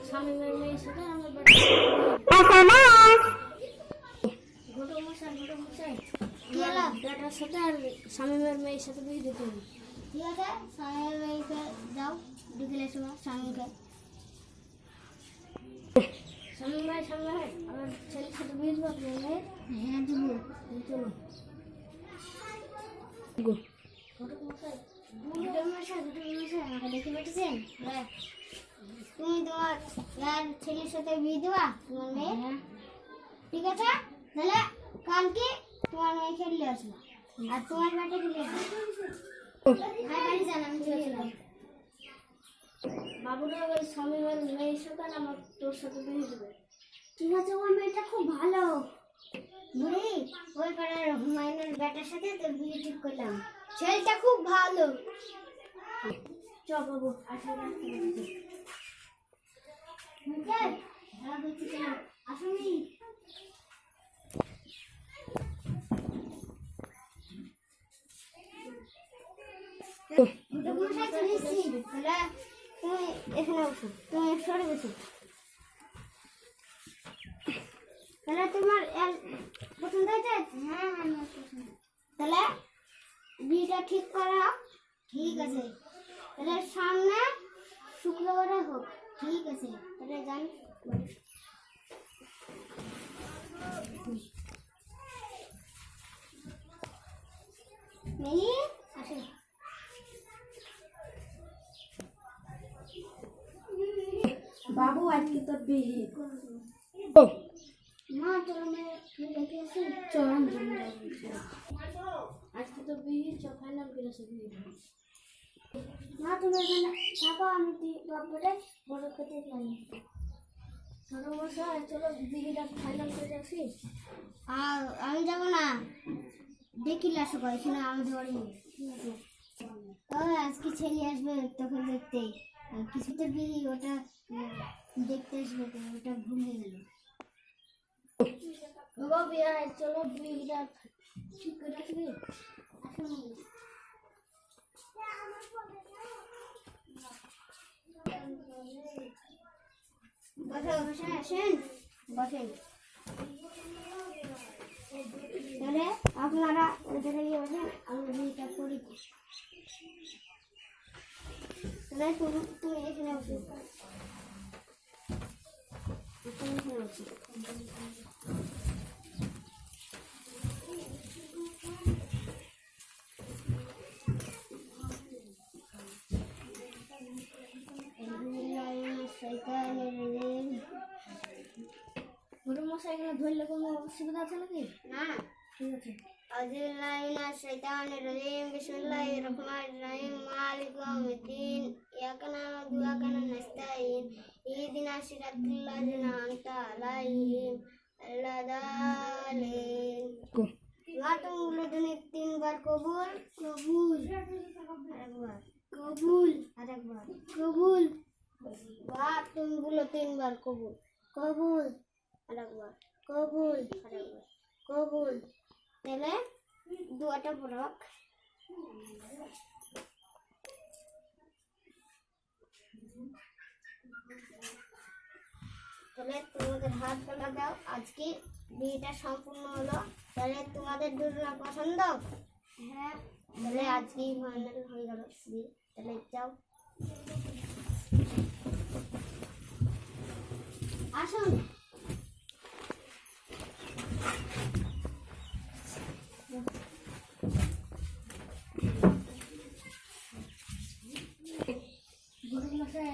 স্বামীমের মেয়ের সাথে আমার ঘটো মশাই বেটার সাথে আর স্বামীমের মেয়ের সাথে বিয়ে দিতে হবে। ঠিক আছে, স্বামীমের মেয়েকে যাও বিকেলের সময় স্বামীকে। স্বামী ভাই আমার ছেলের সাথে বিয়ে দেবো আপনার মেয়ের? হ্যাঁ দেবো, চলো। আমাকে দেখে পেটেছেন? তুমি তোমার ছেলের সাথে বিয়ে দেবা তোমার মেয়ে? ঠিক আছে, তাহলে কালকে তোমার মেয়ে খেললে আসবো আর তোমার বেটা খেলে বাড়ি যান, আমি চলে এলাম। বাবুরা ওই স্বামীর মেয়ের সাথে আমার তোর সাথে বিয়ে দেবে। ঠিক আছে, ওই মেয়েটা খুব ভালো বুড়ি, ওই পাড়ার হুমায়ুনের বেটার সাথে তোর বিয়ে ঠিক করলাম। ছেলেটা খুব ভালো। চ বাবু, আসলে আসুনি। তুমি এখানে বসো, তুমি সরে বসো। তাহলে তোমার পছন্দ হয়েছে? হ্যাঁ, তাহলে বিয়েটা ঠিক করা। ঠিক আছে, তাহলে সামনে শুক্রবারে হোক। ঠিক আছে, তাহলে যান। আসে বাবু, আজকে তোর বিয়ে। মা তোর মেয়ে দেখে আসি, চল আজকে তো বিয়ে, চ ফাইনাল করে বিয়ে। মা তুমি এখানে থাকো, আমি বাবুরে বড় খেতে জানি। ছোট মশাই, চলো বিয়েটা ফাইনাল করে আসি। আর আমি যাবো না, দেখিলে আসো এখানে আমাদের বাড়ি। ঠিক আছে, আজকে ছেলে আসবে তখন দেখতে, কিছুতে বিয়ে ওটা দেখতে আসবে, ওটা ভুলে গেল। চলো বিয়েটা ঠিক করে আসবে। বসেন, আসেন, বসেন। তাহলে আপনারা ওইখানে গিয়ে বসেন, আমরা বিয়েটা করি। তাহলে তুমি এখানে বসে, এখানে বসে। মশাইগুলো ধরলে কোনো অসুবিধা আছে নাকি? না, ঠিক আছে। বিসমিল্লাহির রহমানির রহিম, মালিক ইয়াউমিদ্দিন, ইয়াকা না'বুদু ওয়া ইয়াকা নাস্তাঈন, ইহদিনাস সিরাতাল লাযিনা আন'আমতা আলাইহিম গায়রিল মাগদুবি তিনবার কবুল, কবুল, আরেকবার কবুল। তুমি বলো তিনবার কবুল, কবুল, আরেকবার কবুল, আরেকবার কবুল। তাহলে দুয়াটা পড়ক। তাহলে তোমাদের হাত তোলা দাও। আজকে বিয়েটা সম্পূর্ণ হলো। তাহলে তোমাদের দুজনের পছন্দ? হ্যাঁ, তাহলে আজকেই ফাইনাল হয়ে গেল বিয়ে। তাহলে যাও, আসুন।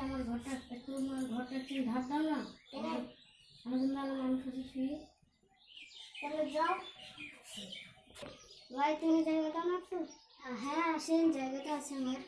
আমার ঘরটা একটু ধার দাও না, আমার জন্য মানুষ আছে শুয়ে। তাহলে যাও ভাই, তুমি জায়গাটা না একটু? হ্যাঁ আসেন, জায়গাটা আছে আমার।